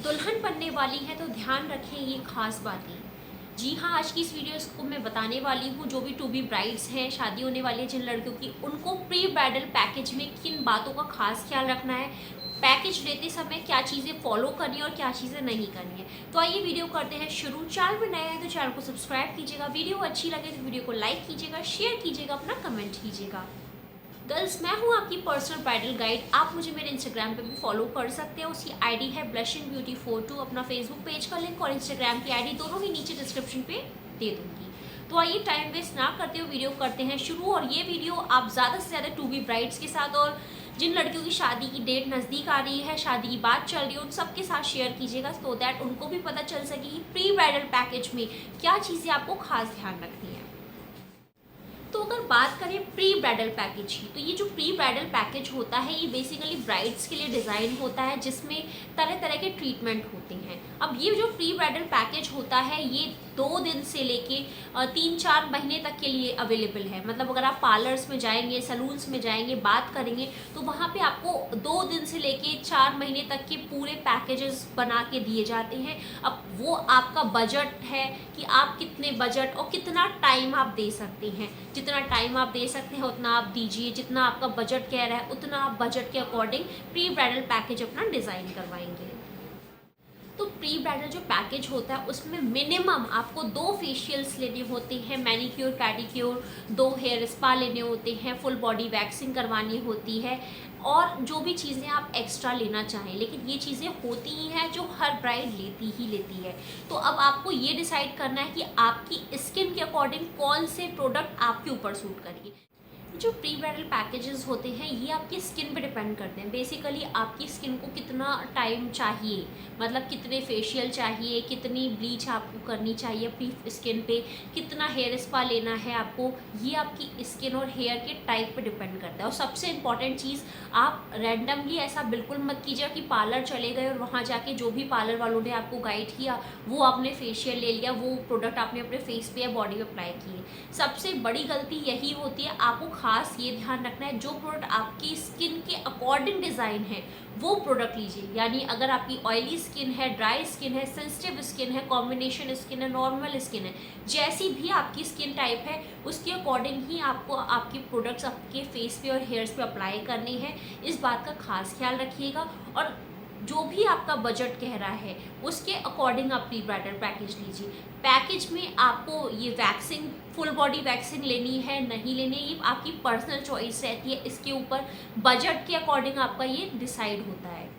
दुल्हन बनने वाली है तो ध्यान रखें ये खास बातें। जी हाँ, आज की इस वीडियो को मैं बताने वाली हूँ जो भी टू बी ब्राइड्स हैं, शादी होने वाली है जिन लड़कियों की, उनको प्री ब्राइडल पैकेज में किन बातों का खास ख्याल रखना है, पैकेज लेते समय क्या चीज़ें फॉलो करनी है और क्या चीज़ें नहीं करनी है। तो आइए वीडियो करते हैं शुरू। चैनल में नए हैं तो चैनल को सब्सक्राइब कीजिएगा, वीडियो अच्छी लगे तो वीडियो को लाइक कीजिएगा, शेयर कीजिएगा, अपना कमेंट कीजिएगा। गर्ल्स, मैं हूँ आपकी पर्सनल ब्राइडल गाइड। आप मुझे मेरे इंस्टाग्राम पे भी फॉलो कर सकते हैं। उसकी आईडी है ब्लशिंग ब्यूटी 42। अपना फेसबुक पेज का लिंक और इंस्टाग्राम की आईडी दोनों ही नीचे डिस्क्रिप्शन पे दे दूँगी। तो आइए टाइम वेस्ट ना करते हुए वीडियो करते हैं शुरू। और ये वीडियो आप ज़्यादा से ज़्यादा टू बी ब्राइड्स के साथ और जिन लड़कियों की शादी की डेट नज़दीक आ रही है, शादी की बात चल रही है, उन सबके साथ शेयर कीजिएगा सो दैट उनको भी पता चल सके कि प्री ब्राइडल पैकेज में क्या चीज़ें आपको खास ध्यान रखनी है। तो अगर बात करें प्री ब्राइडल पैकेज की, तो ये जो प्री ब्राइडल पैकेज होता है ये बेसिकली ब्राइड्स के लिए डिज़ाइन होता है, जिसमें तरह तरह के ट्रीटमेंट होते हैं। अब ये जो प्री ब्राइडल पैकेज होता है ये 2 दिन से लेके 3-4 महीने तक के लिए अवेलेबल है। मतलब अगर आप पार्लर्स में जाएंगे, सलून्स में जाएंगे, बात करेंगे तो वहाँ पे आपको 2 दिन से लेके 4 महीने तक के पूरे पैकेजेस बना के दिए जाते हैं। अब वो आपका बजट है कि आप कितने बजट और कितना टाइम आप दे सकते हैं। जितना टाइम आप दे सकते हैं उतना आप दीजिए, जितना आपका बजट कह रहा है उतना आप बजट के अकॉर्डिंग प्री ब्राइडल पैकेज अपना डिज़ाइन करवाएंगे। तो प्री ब्राइडल जो पैकेज होता है उसमें मिनिमम आपको 2 फेशियल्स लेने होते हैं, मैनीक्योर पैडिक्योर, 2 हेयर स्पा लेने होते हैं, फुल बॉडी वैक्सिंग करवानी होती है और जो भी चीज़ें आप एक्स्ट्रा लेना चाहें। लेकिन ये चीज़ें होती ही हैं जो हर ब्राइड लेती है। तो अब आपको ये डिसाइड करना है कि आपकी स्किन के अकॉर्डिंग कौन से प्रोडक्ट आपके ऊपर सूट करेंगे। जो प्री ब्राइडल पैकेजेस होते हैं ये आपकी स्किन पे डिपेंड करते हैं। बेसिकली आपकी स्किन को कितना टाइम चाहिए, मतलब कितने फेशियल चाहिए, कितनी ब्लीच आपको करनी चाहिए अपनी स्किन पे, कितना हेयर स्पा लेना है आपको, ये आपकी स्किन और हेयर के टाइप पे डिपेंड करता है। और सबसे इम्पॉर्टेंट चीज़, आप रैंडमली ऐसा बिल्कुल मत कीजिए कि पार्लर चले गए और वहाँ जाके जो भी पार्लर वालों ने आपको गाइड किया वो आपने फेशियल ले लिया, वो प्रोडक्ट आपने अपने फेस पे या बॉडी पे अप्लाई किए। सबसे बड़ी गलती यही होती है। आपको खास ये ध्यान रखना है जो प्रोडक्ट आपकी स्किन के अकॉर्डिंग डिज़ाइन है वो प्रोडक्ट लीजिए। यानी अगर आपकी ऑयली स्किन है, ड्राई स्किन है, सेंसिटिव स्किन है, कॉम्बिनेशन स्किन है, नॉर्मल स्किन है, जैसी भी आपकी स्किन टाइप है उसके अकॉर्डिंग ही आपको आपके प्रोडक्ट्स आपके फेस पे और हेयर्स पे अप्लाई करने हैं। इस बात का खास ख्याल रखिएगा और जो भी आपका बजट कह रहा है उसके अकॉर्डिंग आप प्री ब्राइडल पैकेज लीजिए। पैकेज में आपको ये वैक्सिंग, फुल बॉडी वैक्सिंग लेनी है नहीं लेनी है, ये आपकी पर्सनल चॉइस रहती है। इसके ऊपर बजट के अकॉर्डिंग आपका ये डिसाइड होता है।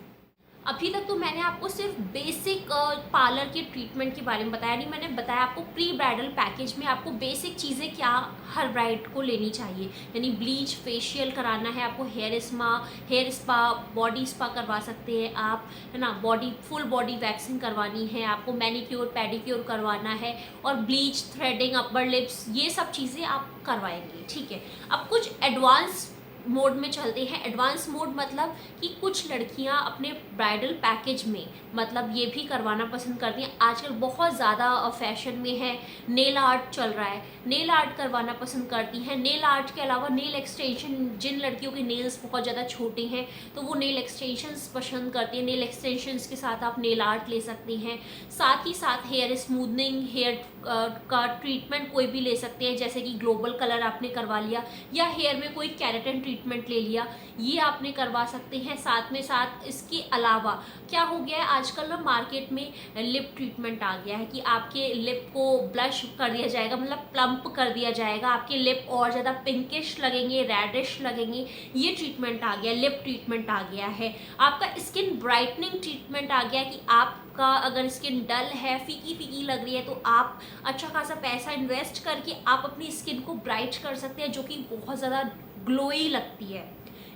अभी तक तो मैंने आपको सिर्फ बेसिक पार्लर के ट्रीटमेंट के बारे में बताया नहीं, मैंने बताया आपको प्री ब्राइडल पैकेज में आपको बेसिक चीज़ें क्या हर ब्राइड को लेनी चाहिए। यानी ब्लीच, फेशियल कराना है आपको, हेयर स्पा, बॉडी स्पा करवा सकते हैं आप, है ना, बॉडी फुल बॉडी वैक्सिंग करवानी है आपको, मैनीक्योर पैडिक्योर करवाना है और ब्लीच, थ्रेडिंग, अपर लिप्स, ये सब चीज़ें आप करवाएंगे। ठीक है, अब कुछ एडवांस मोड में चलते हैं। एडवांस मोड मतलब कि कुछ लड़कियां अपने ब्राइडल पैकेज में मतलब ये भी करवाना पसंद करती हैं। आजकल बहुत ज़्यादा फैशन में है, नेल आर्ट चल रहा है, नेल आर्ट करवाना पसंद करती हैं। नेल आर्ट के अलावा नेल एक्सटेंशन, जिन लड़कियों के नेल्स बहुत ज़्यादा छोटे हैं तो वो नेल एक्सटेंशंस पसंद करती हैं, नेल एक्सटेंशंस के साथ आप नेल आर्ट ले सकती हैं। साथ ही साथ हेयर स्मूदनिंग, हेयर का ट्रीटमेंट कोई भी ले सकते हैं, जैसे कि ग्लोबल कलर आपने करवा लिया या हेयर में कोई केराटिन ट्रीटमेंट ले लिया, ये आपने करवा सकते हैं। साथ में साथ इसके अलावा क्या हो गया है आजकल ना, मार्केट में लिप ट्रीटमेंट आ गया है कि आपके लिप को ब्लश कर दिया जाएगा, मतलब प्लम्प कर दिया जाएगा, आपके लिप और ज़्यादा पिंकिश लगेंगे, रेडिश लगेंगे। ये ट्रीटमेंट आ गया, लिप ट्रीटमेंट आ गया है। आपका स्किन ब्राइटनिंग ट्रीटमेंट आ गया कि आपका अगर स्किन डल है, फीकी फीकी लग रही है तो आप अच्छा खासा पैसा इन्वेस्ट करके आप अपनी स्किन को ब्राइट कर सकते हैं, जो कि बहुत ज़्यादा ग्लोई लगती है।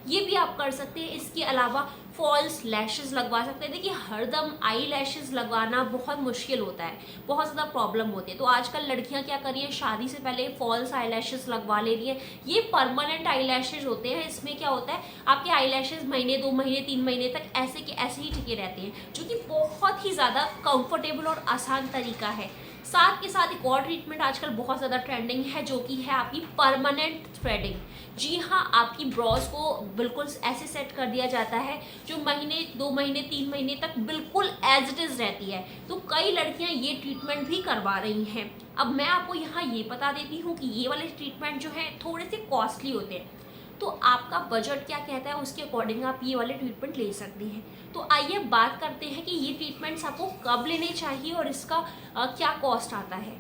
ये भी आप कर सकते हैं। इसके अलावा फॉल्स लैशेस लगवा सकते हैं। देखिए, हरदम आई लैशेस लगवाना बहुत मुश्किल होता है, बहुत ज़्यादा प्रॉब्लम होती है। तो आजकल लड़कियां क्या कर रही हैं, शादी से पहले फॉल्स आई लैशेस लगवा ले रही हैं। ये परमानेंट आई लैशेज होते हैं। इसमें क्या होता है, आपके आई लैशेज महीने, 2 महीने, 3 महीने तक ऐसे के ऐसे ही टिके रहते हैं, जो कि बहुत ही ज़्यादा कंफर्टेबल और आसान तरीका है। साथ के साथ एक और ट्रीटमेंट आजकल बहुत ज़्यादा ट्रेंडिंग है, जो कि है आपकी परमानेंट थ्रेडिंग। जी हाँ, आपकी ब्रॉज को बिल्कुल ऐसे सेट कर दिया जाता है जो महीने 2 महीने 3 महीने तक बिल्कुल एज इट इज़ रहती है। तो कई लड़कियां ये ट्रीटमेंट भी करवा रही हैं। अब मैं आपको यहाँ ये बता देती हूँ कि ये वाले ट्रीटमेंट जो है थोड़े से कॉस्टली होते हैं, तो आपका बजट क्या कहता है उसके अकॉर्डिंग आप ये वाले ट्रीटमेंट ले सकते हैं। तो आइए बात करते हैं कि ये ट्रीटमेंट्स आपको कब लेने चाहिए और इसका क्या कॉस्ट आता है।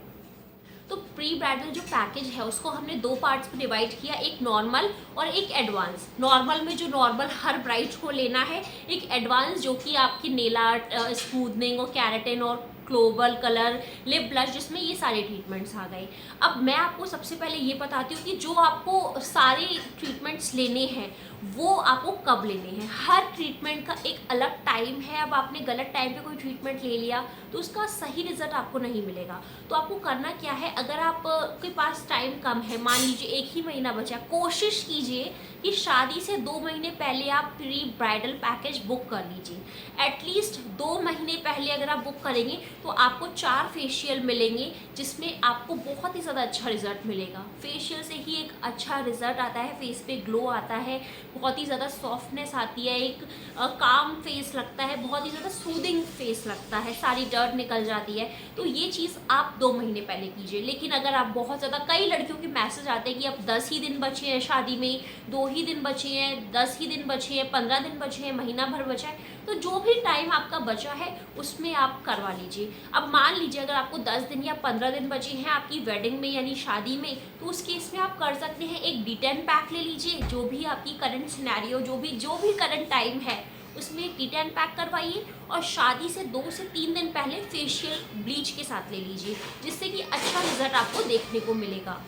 तो प्री ब्राइडल जो पैकेज है उसको हमने 2 पार्ट्स में डिवाइड किया, एक नॉर्मल और एक एडवांस। नॉर्मल में जो नॉर्मल हर ब्राइड को लेना है, एक एडवांस जो कि आपकी नेल आर्ट, स्मूथनिंग और कैरेटिन और ग्लोबल कलर, लिप ब्लश, जिसमें ये सारे ट्रीटमेंट्स आ गए। अब मैं आपको सबसे पहले ये बताती हूँ कि जो आपको सारे ट्रीटमेंट्स लेने हैं वो आपको कब लेने हैं। हर ट्रीटमेंट का एक अलग टाइम है। अब आपने गलत टाइम पे कोई ट्रीटमेंट ले लिया तो उसका सही रिजल्ट आपको नहीं मिलेगा। तो आपको करना क्या है, अगर आपके पास टाइम कम है, मान लीजिए 1 ही महीना बचा, कोशिश कीजिए कि शादी से 2 महीने पहले आप प्री ब्राइडल पैकेज बुक कर लीजिए। एटलीस्ट 2 महीने पहले अगर आप बुक करेंगे तो आपको 4 फेशियल मिलेंगे, जिसमें आपको बहुत ही ज़्यादा अच्छा रिजल्ट मिलेगा। फेशियल से ही एक अच्छा रिजल्ट आता है, फेस पे ग्लो आता है, बहुत ही ज़्यादा सॉफ्टनेस आती है, एक काम फेस लगता है, बहुत ही ज़्यादा सूदिंग फेस लगता है, सारी डर्ट निकल जाती है। तो ये चीज़ आप 2 महीने पहले कीजिए। लेकिन अगर आप बहुत ज़्यादा, कई लड़कियों के मैसेज आते हैं कि अब 10 ही दिन बचे हैं शादी में, 2 ही दिन बचे हैं, 10 ही दिन बचे हैं, 15 दिन बचे हैं, महीना भर बचा है, तो जो भी टाइम आपका बचा है उसमें आप करवा लीजिए। अब मान लीजिए अगर आपको 10 दिन या 15 दिन बचे हैं आपकी वेडिंग में यानी शादी में, तो उस केस में आप कर सकते हैं एक D10 पैक ले लीजिए। जो भी आपकी करंट सिनेरियो, जो भी करंट टाइम है उसमें D10 पैक करवाइए, और शादी से 2 से 3 दिन पहले फेशियल ब्लीच के साथ ले लीजिए, जिससे कि अच्छा रिजल्ट आपको देखने को मिलेगा।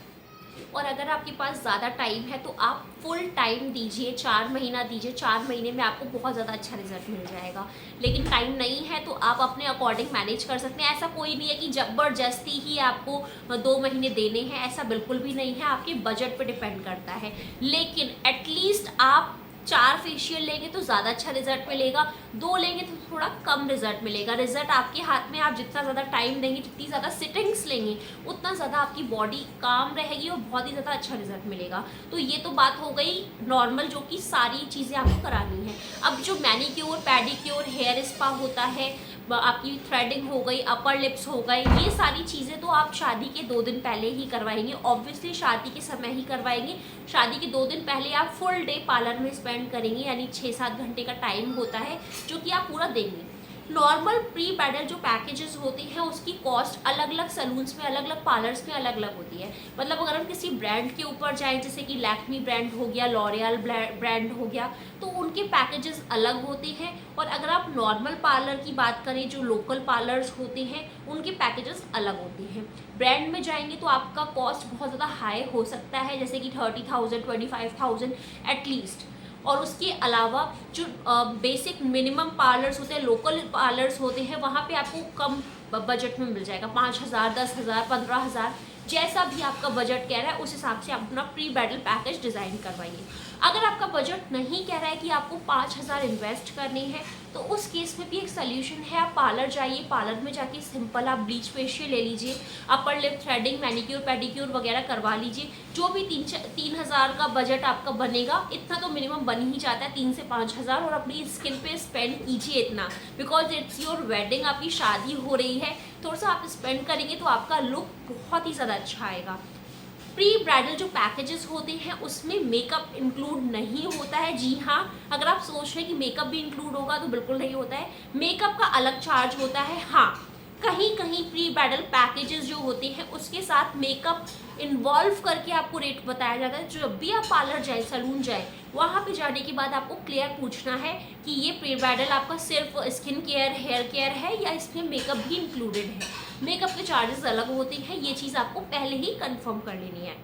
और अगर आपके पास ज़्यादा टाइम है तो आप फुल टाइम दीजिए, 4 महीना दीजिए, 4 महीने में आपको बहुत ज़्यादा अच्छा रिजल्ट मिल जाएगा। लेकिन टाइम नहीं है तो आप अपने अकॉर्डिंग मैनेज कर सकते हैं। ऐसा कोई नहीं है कि ज़बरदस्ती ही आपको 2 महीने देने हैं, ऐसा बिल्कुल भी नहीं है, आपके बजट पे डिपेंड करता है। लेकिन एटलीस्ट आप 4 फेशियल लेंगे तो ज़्यादा अच्छा रिजल्ट मिलेगा, 2 लेंगे तो थोड़ा कम रिजल्ट मिलेगा। रिजल्ट आपके हाथ में, आप जितना ज़्यादा टाइम देंगे, जितनी ज़्यादा सिटिंग्स लेंगे, उतना ज़्यादा आपकी बॉडी काम रहेगी और बहुत ही ज़्यादा अच्छा रिजल्ट मिलेगा। तो ये तो बात हो गई नॉर्मल, जो कि सारी चीज़ें आपको करानी है। अब जो मैनीक्योर, पेडिक्योर, हेयर स्पा होता है, आपकी थ्रेडिंग हो गई, अपर लिप्स हो गए, ये सारी चीज़ें तो आप शादी के 2 दिन पहले ही करवाएंगे। ऑब्वियसली शादी के समय ही करवाएंगे। शादी के 2 दिन पहले आप फुल डे पार्लर में स्पेंड करेंगे, यानी 6-7 घंटे का टाइम होता है जो कि आप पूरा देंगे। नॉर्मल प्री ब्राइडल जो पैकेजेस होते हैं उसकी कॉस्ट अलग अलग सैलून्स में, अलग अलग पार्लर्स में अलग अलग होती है। मतलब अगर हम किसी ब्रांड के ऊपर जाएं, जैसे कि लैक्मी ब्रांड हो गया, लॉरियल ब्रांड हो गया, तो उनके पैकेजेस अलग होते हैं। और अगर आप नॉर्मल पार्लर की बात करें, जो लोकल पार्लर्स होते हैं, उनके पैकेजेस अलग होते हैं। ब्रांड में जाएंगे तो आपका कॉस्ट बहुत ज़्यादा हाई हो सकता है, जैसे कि 30,000, 25,000 एटलीस्ट। और उसके अलावा जो बेसिक मिनिमम पार्लर्स होते हैं, लोकल पार्लर्स होते हैं, वहाँ पे आपको कम बजट में मिल जाएगा। 5,000, 10,000, 15,000, जैसा भी आपका बजट कह रहा है उस हिसाब से आप अपना प्री ब्राइडल पैकेज डिज़ाइन करवाइए। अगर आपका बजट नहीं कह रहा है कि आपको 5,000 इन्वेस्ट करने हैं, तो उस केस में भी एक सोल्यूशन है। आप पार्लर जाइए, पार्लर में जाके सिंपल आप ब्लीच फेशियल ले लीजिए, upper lip threading, manicure pedicure वगैरह करवा लीजिए। जो भी 3,000 का बजट आपका बनेगा, इतना तो मिनिमम बन ही जाता है, 3 से 5,000, और अपनी स्किन पे स्पेंड कीजिए इतना, बिकॉज इट्स योर वेडिंग, आपकी शादी हो रही है। थोड़ा सा आप स्पेंड करेंगे तो आपका लुक बहुत ही ज़्यादा अच्छा आएगा। प्री ब्राइडल जो पैकेजेस होते हैं उसमें मेकअप इंक्लूड नहीं होता है। जी हाँ, अगर आप सोच रहे हैं कि मेकअप भी इंक्लूड होगा, तो बिल्कुल नहीं होता है। मेकअप का अलग चार्ज होता है। हाँ, कहीं कहीं प्री ब्राइडल पैकेजेस जो होते हैं उसके साथ मेकअप इन्वॉल्व करके आपको रेट बताया जाता है। जब भी आप पार्लर जाए, सैलून जाए, वहाँ पे जाने के बाद आपको क्लियर पूछना है कि ये प्री ब्राइडल आपका सिर्फ स्किन केयर, हेयर केयर है या इसमें मेकअप भी इंक्लूडेड है। मेकअप के चार्जेस अलग होते हैं, ये चीज़ आपको पहले ही कंफर्म कर लेनी है।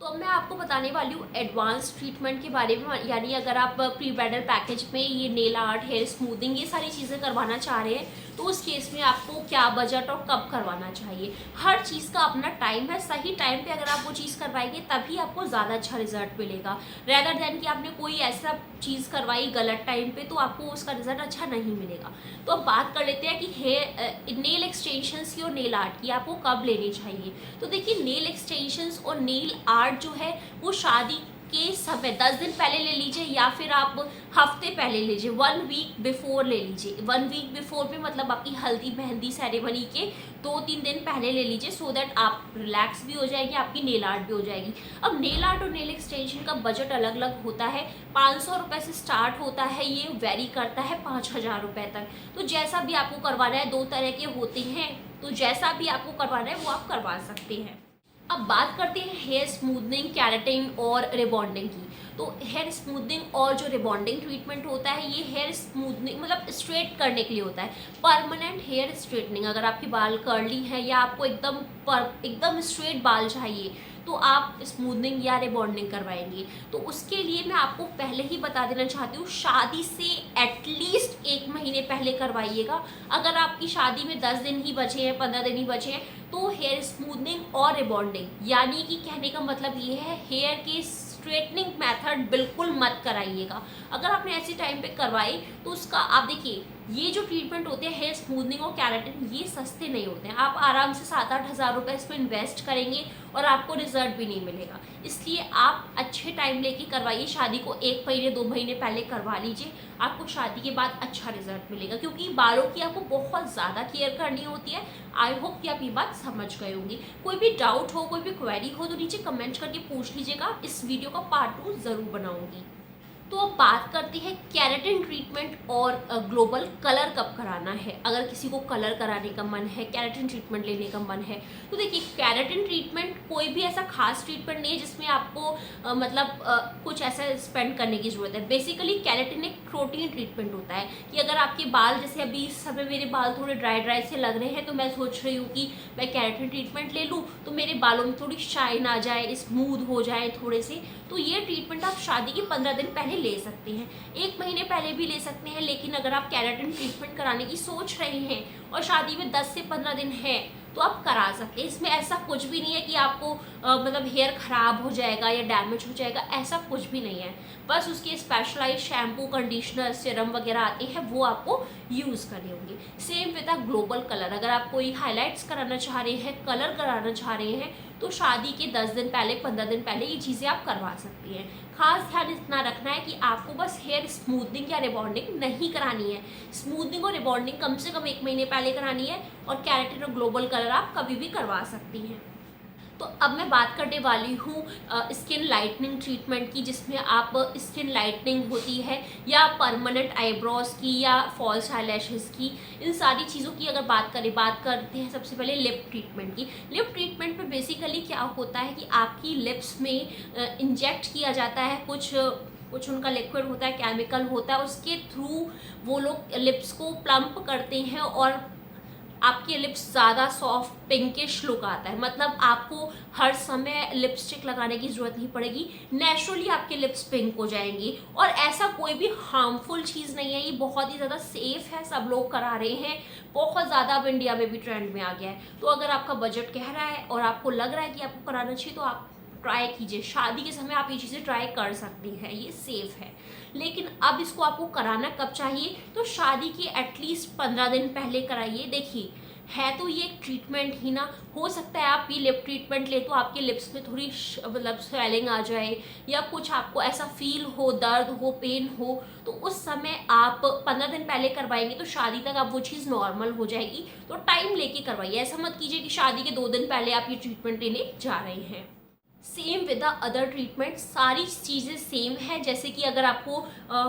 तो अब मैं आपको बताने वाली हूँ एडवांस ट्रीटमेंट के बारे में, यानी अगर आप प्री ब्राइडल पैकेज में ये नेल आर्ट, हेयर स्मूथिंग, ये सारी चीज़ें करवाना चाह रहे हैं, तो उस केस में आपको क्या बजट और कब करवाना चाहिए। हर चीज़ का अपना टाइम है। सही टाइम पे अगर आप वो चीज़ करवाएंगे तभी आपको ज़्यादा अच्छा रिजल्ट मिलेगा, रेदर देन कि आपने कोई ऐसा चीज़ करवाई गलत टाइम पे तो आपको उसका रिजल्ट अच्छा नहीं मिलेगा। तो अब बात कर लेते हैं कि हेयर नेल एक्सटेंशंस की और नेल आर्ट की आपको कब लेनी चाहिए। तो देखिए, नेल एक्सटेंशंस और नेल आर्ट जो है वो शादी के समय 10 दिन पहले ले लीजिए या फिर आप हफ्ते पहले लीजिए, 1 वीक बिफोर ले लीजिए। 1 वीक बिफोर में मतलब आपकी हल्दी मेहंदी सेरेमनी के 2-3 दिन पहले ले लीजिए, सो दैट आप रिलैक्स भी हो जाएंगे, आपकी नेल आर्ट भी हो जाएगी। अब नेल आर्ट और नेल एक्सटेंशन का बजट अलग अलग होता है। 500 रुपये से स्टार्ट होता है, ये वेरी करता है 5000 रुपये तक। तो जैसा भी आपको करवाना है, 2 तरह के होते हैं, तो जैसा भी आपको करवाना है वो आप करवा सकते हैं। अब बात करते हैं हेयर स्मूथनिंग, कैरेटिन और रिबॉन्डिंग की। तो हेयर स्मूथनिंग और जो रिबॉन्डिंग ट्रीटमेंट होता है, ये हेयर स्मूथनिंग मतलब स्ट्रेट करने के लिए होता है, परमानेंट हेयर स्ट्रेटनिंग। अगर आपके बाल कर्ली हैं या आपको एकदम स्ट्रेट बाल चाहिए तो आप स्मूथनिंग या रिबॉन्डिंग करवाएंगे। तो उसके लिए मैं आपको पहले ही बता देना चाहती हूँ, शादी से एटलीस्ट 1 महीने पहले करवाइएगा। अगर आपकी शादी में 10 दिन ही बचे हैं, 15 दिन ही बचे हैं, तो हेयर स्मूथनिंग और रिबॉन्डिंग, यानी कि कहने का मतलब ये है, हेयर के स्ट्रेटनिंग मेथड बिल्कुल मत कराइएगा। अगर आपने ऐसे टाइम पे करवाई तो उसका आप देखिए, ये जो ट्रीटमेंट होते हैं हेयर स्मूथनिंग और कैरेटिन, ये सस्ते नहीं होते हैं। आप आराम से 7-8 हज़ार रुपये इसमें इन्वेस्ट करेंगे और आपको रिजल्ट भी नहीं मिलेगा। इसलिए आप अच्छे टाइम लेके करवाइए, शादी को 1 महीने 2 महीने पहले करवा लीजिए, आपको शादी के बाद अच्छा रिजल्ट मिलेगा। क्योंकि बालों की आपको बहुत ज़्यादा केयर करनी होती है। आई होप कि आप ये बात समझ गए होंगे। कोई भी डाउट हो, कोई भी क्वेरी हो तो नीचे कमेंट करके पूछ लीजिएगा, इस वीडियो का पार्ट 2 ज़रूर बनाऊंगी। तो अब बात करते हैं कैरेटिन ट्रीटमेंट और ग्लोबल कलर कब कराना है। अगर किसी को कलर कराने का मन है, कैरेटिन ट्रीटमेंट लेने का मन है, तो देखिए, कैरेटिन ट्रीटमेंट कोई भी ऐसा खास ट्रीटमेंट नहीं है जिसमें आपको कुछ ऐसा स्पेंड करने की ज़रूरत है। बेसिकली कैरेटिन एक प्रोटीन ट्रीटमेंट होता है कि अगर आपके बाल, जैसे अभी इस समय मेरे बाल थोड़े ड्राई से लग रहे हैं, तो मैं सोच रही हूँ कि मैं कैरेटिन ट्रीटमेंट ले लूँ तो मेरे बालों में थोड़ी शाइन आ जाए, स्मूथ हो जाए थोड़े से। तो ये ट्रीटमेंट आप शादी के 15 दिन पहले ले सकते हैं, 1 महीने पहले भी ले सकते हैं। लेकिन अगर आप कैरेटिन ट्रीटमेंट कराने की सोच रहे हैं और शादी में 10 से 15 दिन है तो आप करा सकते हैं। इसमें ऐसा कुछ भी नहीं है कि आपको मतलब हेयर ख़राब हो जाएगा या डैमेज हो जाएगा, ऐसा कुछ भी नहीं है। बस उसके स्पेशलाइज शैम्पू, कंडीशनर, सीरम वगैरह आते हैं, वो आपको यूज़ करने होंगे। Same with a global colour, अगर आप कोई हाईलाइट्स कराना चाह रहे हैं, कलर कराना चाह रहे हैं, तो शादी के 10 दिन पहले, 15 दिन पहले ये चीज़ें आप करवा सकती हैं। खास ध्यान इतना रखना है कि आपको बस हेयर स्मूथनिंग या रिबॉन्डिंग नहीं करानी है। स्मूथनिंग और रिबॉन्डिंग कम से कम 1 महीने पहले करानी है, और कैरेटिन और ग्लोबल कलर आप कभी भी करवा सकती हैं। तो अब मैं बात करने वाली हूँ स्किन लाइटनिंग ट्रीटमेंट की, जिसमें आप स्किन लाइटनिंग होती है या परमानेंट आईब्रोज की या फॉल्स आईलैशेस की, इन सारी चीज़ों की अगर बात करते हैं सबसे पहले लिप ट्रीटमेंट की। लिप ट्रीटमेंट में बेसिकली क्या होता है कि आपकी लिप्स में इंजेक्ट किया जाता है कुछ उनका लिक्विड होता है, केमिकल होता है, उसके थ्रू वो लोग लिप्स को प्लम्प करते हैं और आपके लिप्स ज़्यादा सॉफ्ट पिंकिश लुक आता है। मतलब आपको हर समय लिपस्टिक लगाने की ज़रूरत नहीं पड़ेगी, नेचुरली आपके लिप्स पिंक हो जाएंगी। और ऐसा कोई भी हार्मफुल चीज़ नहीं है, ये बहुत ही ज़्यादा सेफ़ है, सब लोग करा रहे हैं, बहुत ज़्यादा अब इंडिया में भी ट्रेंड में आ गया है। तो अगर आपका बजट कह रहा है और आपको लग रहा है कि आपको कराना चाहिए, तो आप ट्राई कीजिए। शादी के समय आप ये चीज़ें ट्राई कर सकती हैं, ये सेफ़ है। लेकिन अब इसको आपको कराना कब चाहिए, तो शादी के एटलीस्ट 15 दिन पहले कराइए। देखिए, है तो ये एक ट्रीटमेंट ही ना, हो सकता है आप ये लिप ट्रीटमेंट ले तो आपके लिप्स में थोड़ी मतलब स्वेलिंग आ जाए या कुछ आपको ऐसा फील हो, दर्द हो, पेन हो, तो उस समय आप 15 दिन पहले करवाएंगे तो शादी तक आप वो चीज़ नॉर्मल हो जाएगी। तो टाइम लेके करवाइए, ऐसा मत कीजिए कि शादी के 2 दिन पहले आप ये ट्रीटमेंट लेने जा रहे हैं। Same with the other treatment, सारी चीज़ें सेम है। जैसे कि अगर आपको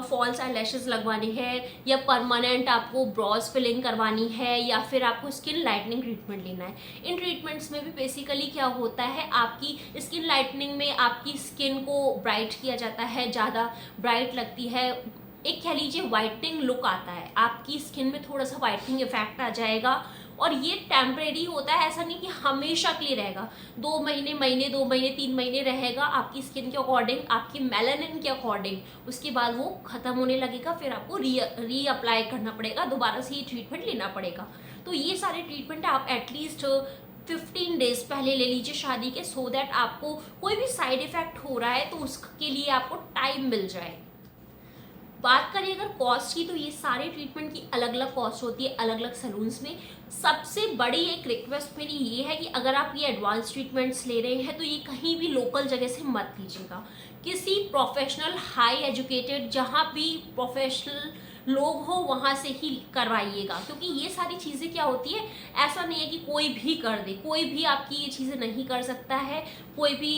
फॉल्स आईलैशेस लगवानी है या परमानेंट आपको ब्रॉज फिलिंग करवानी है या फिर आपको स्किन लाइटनिंग ट्रीटमेंट लेना है, इन ट्रीटमेंट्स में भी बेसिकली क्या होता है, आपकी स्किन लाइटनिंग में आपकी स्किन को ब्राइट किया जाता है, ज़्यादा ब्राइट लगती है, एक कह लीजिए वाइटनिंग लुक आता है, आपकी स्किन में थोड़ा सा वाइटनिंग इफेक्ट आ जाएगा। और ये टेम्परेरी होता है, ऐसा नहीं कि हमेशा के लिए रहेगा, 2 महीने, 2 महीने 3 महीने रहेगा आपकी स्किन के अकॉर्डिंग, आपकी मेलानिन के अकॉर्डिंग। उसके बाद वो ख़त्म होने लगेगा, फिर आपको री अप्लाई करना पड़ेगा, दोबारा से ये ट्रीटमेंट लेना पड़ेगा। तो ये सारे ट्रीटमेंट आप एटलीस्ट 15 डेज पहले ले लीजिए शादी के, सो दैट आपको कोई भी साइड इफ़ेक्ट हो रहा है तो उसके लिए आपको टाइम मिल जाए। बात करें अगर कॉस्ट की, तो ये सारे ट्रीटमेंट की अलग अलग कॉस्ट होती है अलग अलग सैलून्स में। सबसे बड़ी एक रिक्वेस्ट मेरी ये है कि अगर आप ये एडवांस ट्रीटमेंट्स ले रहे हैं तो ये कहीं भी लोकल जगह से मत लीजिएगा, किसी प्रोफेशनल हाई एजुकेटेड जहाँ भी प्रोफेशनल लोग हो वहाँ से ही करवाइएगा, क्योंकि ये सारी चीज़ें क्या होती है, ऐसा नहीं है कि कोई भी कर दे, कोई भी आपकी ये चीज़ें नहीं कर सकता है, कोई भी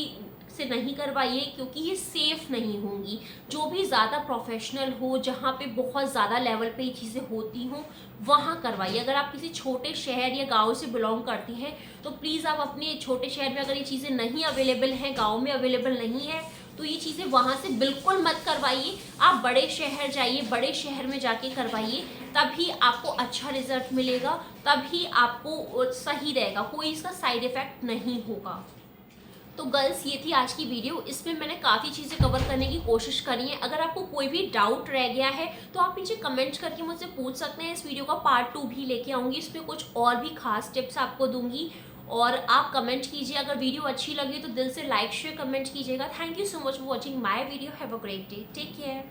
से नहीं करवाइए, क्योंकि ये सेफ़ नहीं होंगी। जो भी ज़्यादा प्रोफेशनल हो, जहाँ पे बहुत ज़्यादा लेवल पे ये चीज़ें होती हों, वहाँ करवाइए। अगर आप किसी छोटे शहर या गांव से बिलोंग करती हैं तो प्लीज़ आप अपने छोटे शहर में अगर ये चीज़ें नहीं अवेलेबल हैं, गाँव में अवेलेबल नहीं है, तो ये चीज़ें वहाँ से बिल्कुल मत करवाइए। आप बड़े शहर जाइए, बड़े शहर में जाके करवाइए, तभी आपको अच्छा रिजल्ट मिलेगा, तभी आपको सही रहेगा, कोई इसका साइड इफ़ेक्ट नहीं होगा। तो गर्ल्स, ये थी आज की वीडियो। इसमें मैंने काफ़ी चीज़ें कवर करने की कोशिश करी है। अगर आपको कोई भी डाउट रह गया है तो आप नीचे कमेंट्स करके मुझसे पूछ सकते हैं। इस वीडियो का पार्ट 2 भी लेके आऊँगी, इसमें कुछ और भी खास टिप्स आपको दूंगी, और आप कमेंट कीजिए। अगर वीडियो अच्छी लगी तो दिल से लाइक शेयर कमेंट कीजिएगा। Thank you so much for watching my video. Have a great day, take care.